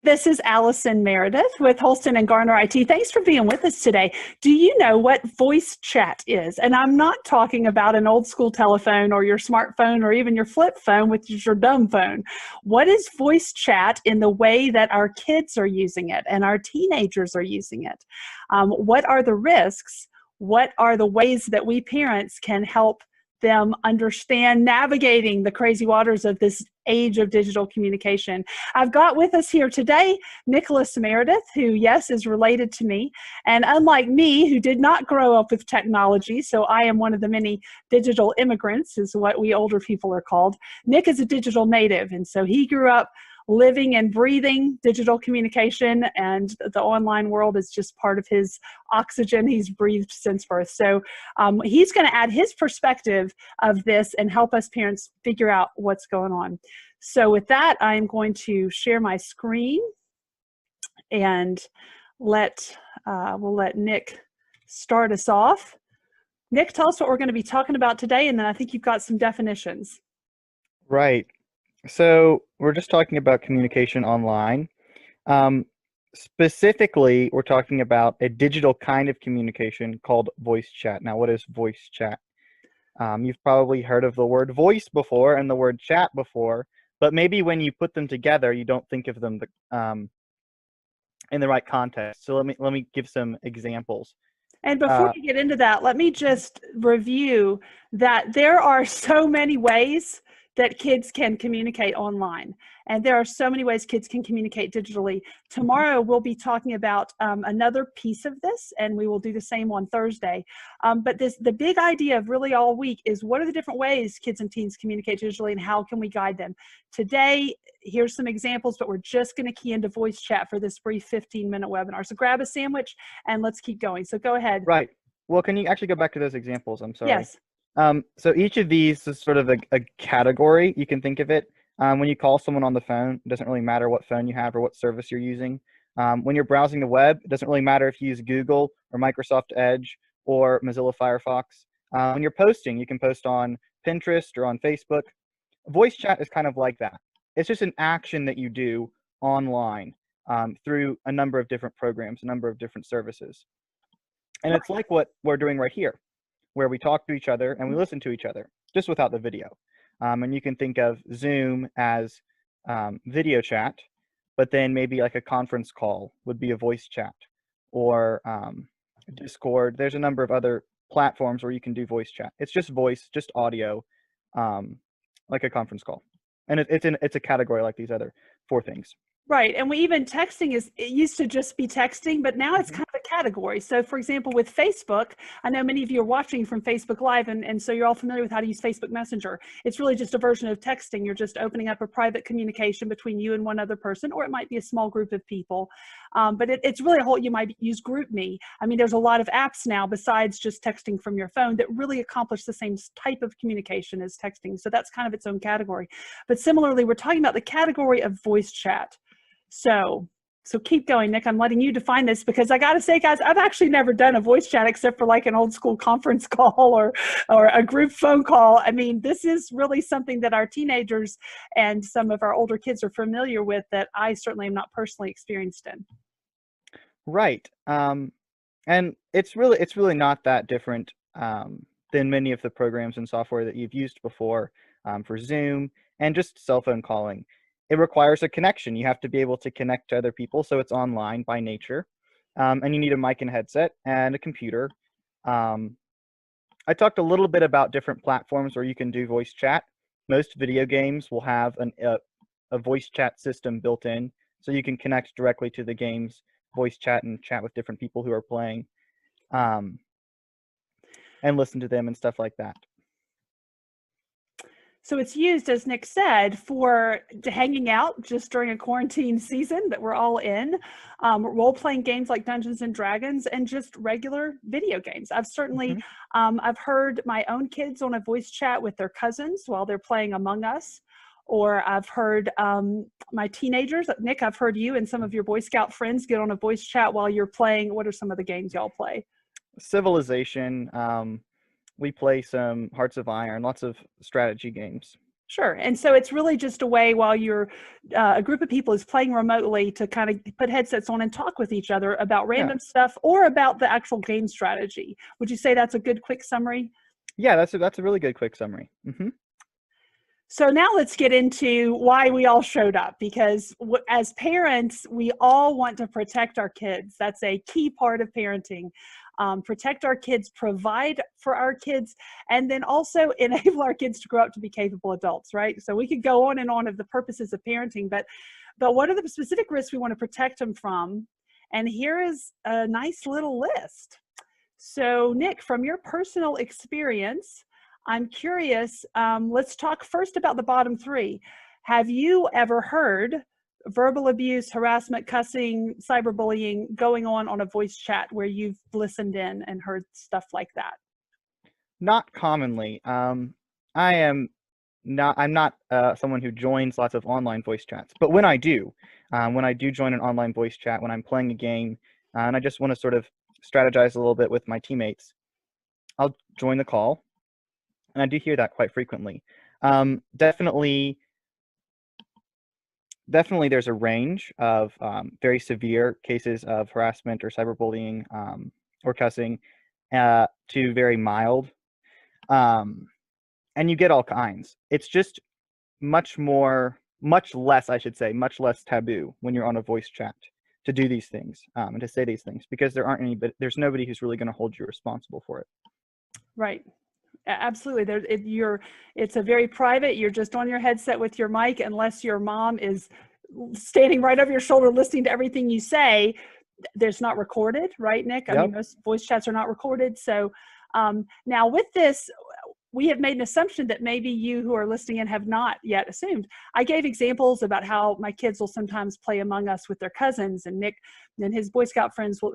This is Allison Meredith with Holston and Garner IT. Thanks for being with us today. Do you know what voice chat is? And I'm not talking about an old school telephone or your smartphone or even your flip phone, which is your dumb phone. What is voice chat in the way that our kids are using it and our teenagers are using it? What are the risks? What are the ways that we parents can help them understand navigating the crazy waters of this age of digital communication? I've got with us here today Nicholas Meredith, who, yes, is related to me. And unlike me, who did not grow up with technology, so I am one of the many digital immigrants, is what we older people are called. Nick is a digital native, and so he grew up living and breathing digital communication, and the online world is just part of his oxygen he's breathed since birth. So he's going to add his perspective of this and help us parents figure out what's going on. So with that, I'm going to share my screen and we'll let Nick start us off. Nick, tell us what we're going to be talking about today, and then I think you've got some definitions. Right. So we're just talking about communication online. Specifically, we're talking about a digital kind of communication called voice chat. Now, what is voice chat? You've probably heard of the word voice before and the word chat before, but maybe when you put them together, you don't think of them in the right context. So let me give some examples. And before you get into that, let me just review that there are so many ways that kids can communicate online. And there are so many ways kids can communicate digitally. Tomorrow, we'll be talking about another piece of this, and we will do the same on Thursday. But the big idea of really all week is, what are the different ways kids and teens communicate digitally, and how can we guide them? Today, here's some examples, but we're just going to key into voice chat for this brief 15-minute webinar. So grab a sandwich and let's keep going. So go ahead. Right. Well, can you actually go back to those examples? I'm sorry. Yes. So each of these is sort of a category, you can think of it. When you call someone on the phone, it doesn't really matter what phone you have or what service you're using. When you're browsing the web, it doesn't really matter if you use Google or Microsoft Edge or Mozilla Firefox. When you're posting, you can post on Pinterest or on Facebook. Voice chat is kind of like that. It's just an action that you do online through a number of different programs, a number of different services. And it's like what we're doing right here, where we talk to each other and we listen to each other, just without the video. And you can think of Zoom as video chat, but then maybe like a conference call would be a voice chat, or Discord. There's a number of other platforms where you can do voice chat. It's just voice, just audio, like a conference call. And it's a category like these other four things. Right. And it used to just be texting, but now it's kind of a category. So for example, with Facebook, I know many of you are watching from Facebook Live, and so you're all familiar with how to use Facebook Messenger. It's really just a version of texting. You're just opening up a private communication between you and one other person, or it might be a small group of people. But it's really you might use GroupMe. I mean, there's a lot of apps now besides just texting from your phone that really accomplish the same type of communication as texting. So that's kind of its own category. But similarly, we're talking about the category of voice chat. So keep going, Nick. I'm letting you define this, because I got to say, guys, I've actually never done a voice chat except for like an old school conference call or a group phone call. I mean, this is really something that our teenagers and some of our older kids are familiar with that I certainly am not personally experienced in. Right. And it's really not that different than many of the programs and software that you've used before for Zoom and just cell phone calling. It requires a connection. You have to be able to connect to other people, so it's online by nature. And you need a mic and headset and a computer. I talked a little bit about different platforms where you can do voice chat. Most video games will have a voice chat system built in, so you can connect directly to the game's voice chat and chat with different people who are playing, and listen to them and stuff like that. So it's used, as Nick said, for hanging out just during a quarantine season that we're all in, role-playing games like Dungeons and Dragons, and just regular video games. I've certainly, I've heard my own kids on a voice chat with their cousins while they're playing Among Us, or I've heard my teenagers, Nick, I've heard you and some of your Boy Scout friends get on a voice chat while you're playing. What are some of the games y'all play? Civilization. We play some Hearts of Iron, lots of strategy games. Sure. And so it's really just a way while you're a group of people is playing remotely to kind of put headsets on and talk with each other about Yeah. random stuff or about the actual game strategy. Would you say that's a good quick summary? Yeah, that's a really good quick summary. So now let's get into why we all showed up, because as parents, we all want to protect our kids. That's a key part of parenting. Protect our kids, provide for our kids, and then also enable our kids to grow up to be capable adults, right? So we could go on and on of the purposes of parenting, but what are the specific risks we want to protect them from? And here is a nice little list. So Nick, from your personal experience, I'm curious, let's talk first about the bottom three. Have you ever heard verbal abuse, harassment, cussing, cyberbullying going on a voice chat where you've listened in and heard stuff like that? Not commonly. I'm not someone who joins lots of online voice chats, but when I do join an online voice chat, when I'm playing a game, and I just want to sort of strategize a little bit with my teammates, I'll join the call, and I do hear that quite frequently. Definitely there's a range of very severe cases of harassment or cyberbullying or cussing to very mild. And you get all kinds. It's just much less taboo when you're on a voice chat to do these things and to say these things, because there's nobody who's really going to hold you responsible for it. Right. Absolutely. It's a very private, you're just on your headset with your mic, unless your mom is standing right over your shoulder listening to everything you say. There's not recorded, right, Nick? Yep. I mean, most voice chats are not recorded. So now with this, we have made an assumption that maybe you who are listening in have not yet assumed. I gave examples about how my kids will sometimes play Among Us with their cousins, and Nick and his Boy Scout friends will.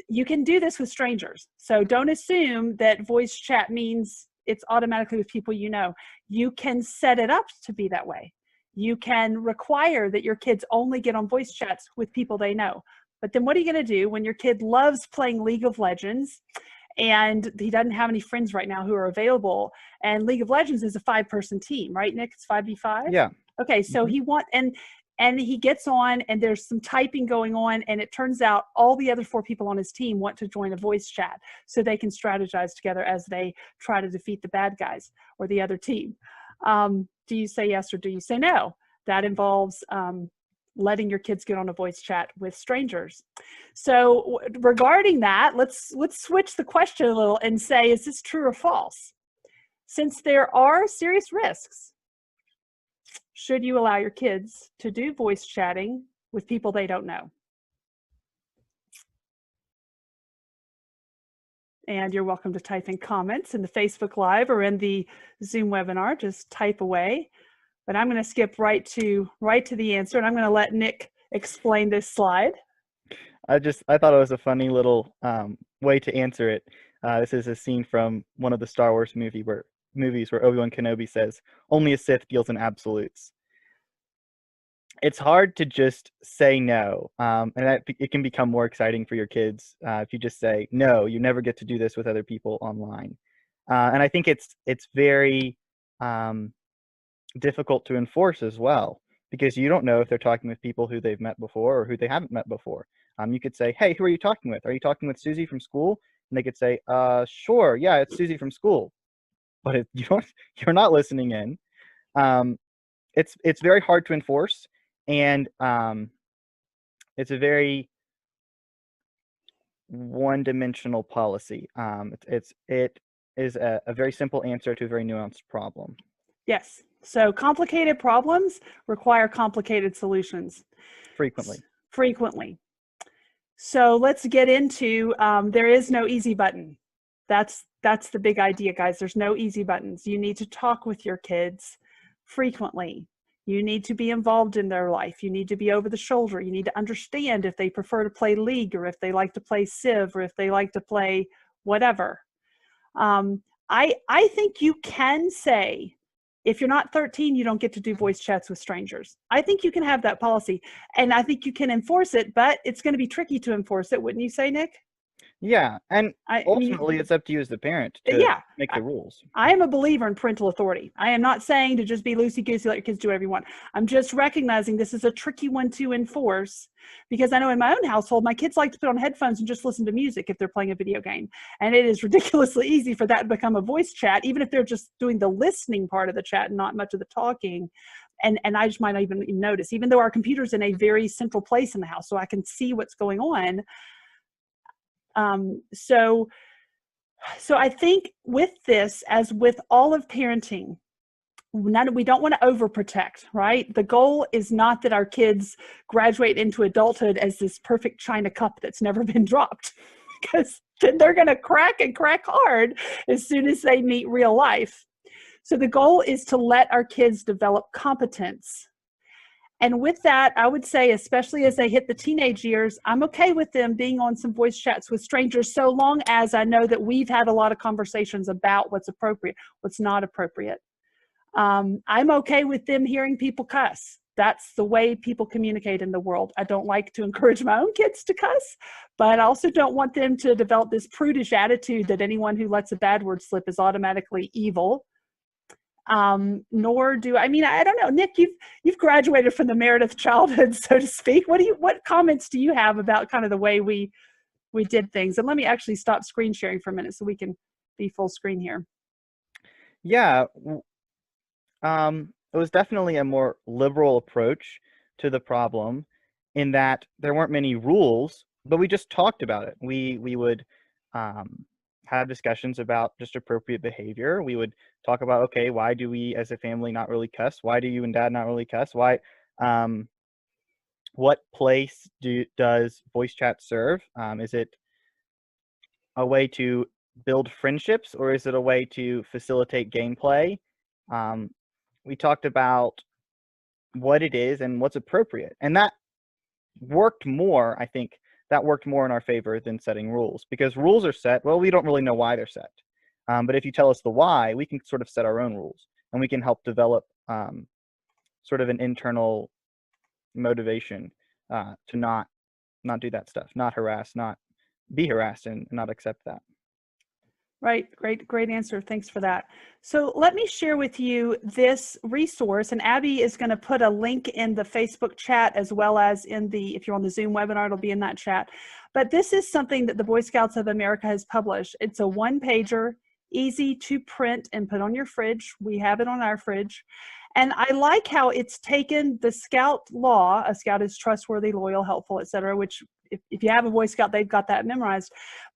You can do this with strangers. So don't assume that voice chat means it's automatically with people you know. You can set it up to be that way. You can require that your kids only get on voice chats with people they know. But then what are you going to do when your kid loves playing League of Legends and he doesn't have any friends right now who are available? And League of Legends is a 5-person team, right, Nick? It's 5v5? Yeah. Okay, so and he gets on and there's some typing going on, and it turns out all the other 4 people on his team want to join a voice chat so they can strategize together as they try to defeat the bad guys or the other team. Do you say yes or do you say no? That involves letting your kids get on a voice chat with strangers. So regarding that, let's switch the question a little and say, is this true or false? Since there are serious risks, should you allow your kids to do voice chatting with people they don't know? And you're welcome to type in comments in the Facebook Live or in the Zoom webinar. Just type away. But I'm going to skip right to the answer, and I'm going to let Nick explain this slide. I thought it was a funny little way to answer it. This is a scene from one of the Star Wars movies where Obi-Wan Kenobi says, "Only a Sith deals in absolutes." It's hard to just say no, and it can become more exciting for your kids if you just say, "No, you never get to do this with other people online." And I think it's very difficult to enforce as well, because you don't know if they're talking with people who they've met before or who they haven't met before. You could say, "Hey, who are you talking with? Are you talking with Susie from school?" And they could say, "Sure, yeah, it's Susie from school." But you're not listening in. It's very hard to enforce, and it's a very one-dimensional policy. It is a very simple answer to a very nuanced problem. Yes. So complicated problems require complicated solutions. Frequently. So let's get into, there is no easy button. That's the big idea, guys. There's no easy buttons. You need to talk with your kids frequently. You need to be involved in their life. You need to be over the shoulder. You need to understand if they prefer to play League, or if they like to play Civ, or if they like to play whatever. I think you can say, if you're not 13, you don't get to do voice chats with strangers. I think you can have that policy, and I think you can enforce it, but it's going to be tricky to enforce it, wouldn't you say, Nick? Yeah, and I mean, ultimately it's up to you as the parent to yeah, make the rules. I am a believer in parental authority. I am not saying to just be loosey goosey, let your kids do whatever you want. I'm just recognizing this is a tricky one to enforce, because I know in my own household, my kids like to put on headphones and just listen to music if they're playing a video game. And it is ridiculously easy for that to become a voice chat, even if they're just doing the listening part of the chat and not much of the talking. And I just might not even notice, even though our computer's in a very central place in the house, so I can see what's going on. So I think with this, as with all of parenting, we don't want to overprotect, right? The goal is not that our kids graduate into adulthood as this perfect china cup that's never been dropped, because then they're going to crack and crack hard as soon as they meet real life. So the goal is to let our kids develop competence. And with that, I would say, especially as they hit the teenage years, I'm okay with them being on some voice chats with strangers, so long as I know that we've had a lot of conversations about what's appropriate, what's not appropriate. I'm okay with them hearing people cuss. That's the way people communicate in the world. I don't like to encourage my own kids to cuss, but I also don't want them to develop this prudish attitude that anyone who lets a bad word slip is automatically evil. Nor do I mean, I don't know, Nick, you've graduated from the Meredith childhood, so to speak. What comments do you have about kind of the way we did things? And let me actually stop screen sharing for a minute so we can be full screen here. Yeah, it was definitely a more liberal approach to the problem, in that there weren't many rules, but we just talked about it. We would have discussions about just appropriate behavior. We would talk about, okay, why do we as a family not really cuss? Why do you and dad not really cuss? Why? What place does voice chat serve? Is it a way to build friendships, or is it a way to facilitate gameplay? We talked about what it is and what's appropriate, and that worked more. I think that worked more in our favor than setting rules, because rules are set, well, we don't really know why they're set, but if you tell us the why, we can sort of set our own rules, and we can help develop sort of an internal motivation to not do that stuff, not harass, not be harassed, and not accept that. Right. Great answer. Thanks for that. So let me share with you this resource, and Abby is going to put a link in the Facebook chat, as well as in the, if you're on the Zoom webinar, it'll be in that chat. But this is something that the Boy Scouts of America has published. It's a one-pager, easy to print and put on your fridge. We have it on our fridge. And I like how it's taken the Scout law. A Scout is trustworthy, loyal, helpful, etc., which if you have a Boy Scout, they've got that memorized.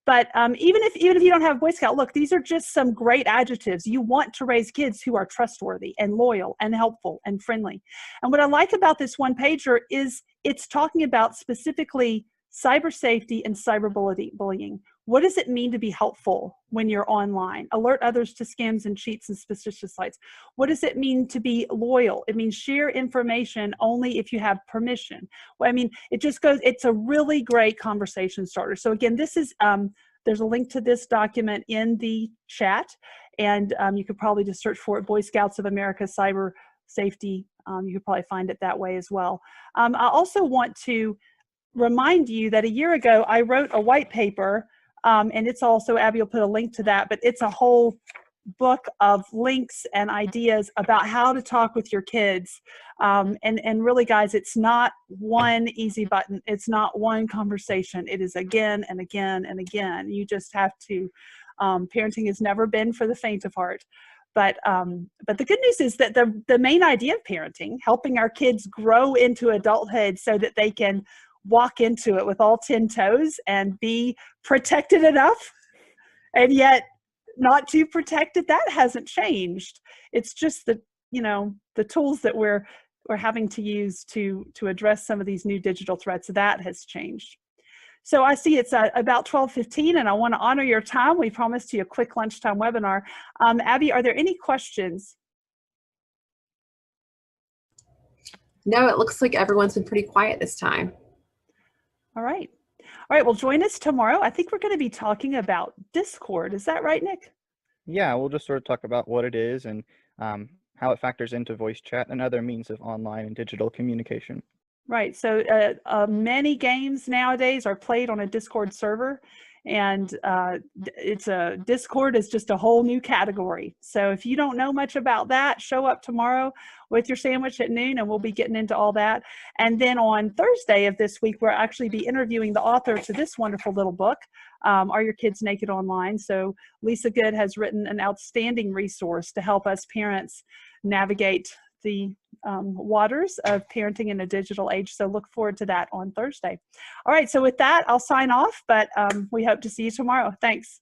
But even if you don't have a Boy Scout, look, these are just some great adjectives. You want to raise kids who are trustworthy and loyal and helpful and friendly. And what I like about this one pager is it's talking about specifically cyber safety and cyberbullying. What does it mean to be helpful when you're online? Alert others to scams and cheats and suspicious sites. What does it mean to be loyal? It means share information only if you have permission. Well, I mean, it just goes, it's a really great conversation starter. So again, this is, there's a link to this document in the chat, and you could probably just search for it, Boy Scouts of America Cyber Safety. You could probably find it that way as well. I also want to remind you that a year ago, I wrote a white paper, and it's also, Abby will put a link to that, but it's a whole book of links and ideas about how to talk with your kids. And really, guys, it's not one easy button. It's not one conversation. It is again and again and again. You just have to, parenting has never been for the faint of heart. But the good news is that the main idea of parenting, helping our kids grow into adulthood so that they can walk into it with all 10 toes and be protected enough, and yet not too protected, that hasn't changed. It's just the, the tools that we're having to use to address some of these new digital threats, that has changed. So I see it's about 12:15, and I want to honor your time. We promised you a quick lunchtime webinar. Abby, are there any questions? No, it looks like everyone's been pretty quiet this time. All right. All right, well, join us tomorrow. I think we're going to be talking about Discord. Is that right, Nick? Yeah, we'll just sort of talk about what it is and how it factors into voice chat and other means of online and digital communication. Right. So many games nowadays are played on a Discord server. And Discord is just a whole new category. So if you don't know much about that, show up tomorrow with your sandwich at noon, and we'll be getting into all that. And then on Thursday of this week, we'll actually be interviewing the author to this wonderful little book, Are Your Kids Naked Online? So Lisa Good has written an outstanding resource to help us parents navigate the waters of parenting in a digital age. So look forward to that on Thursday. All right, so with that, I'll sign off, but we hope to see you tomorrow. Thanks.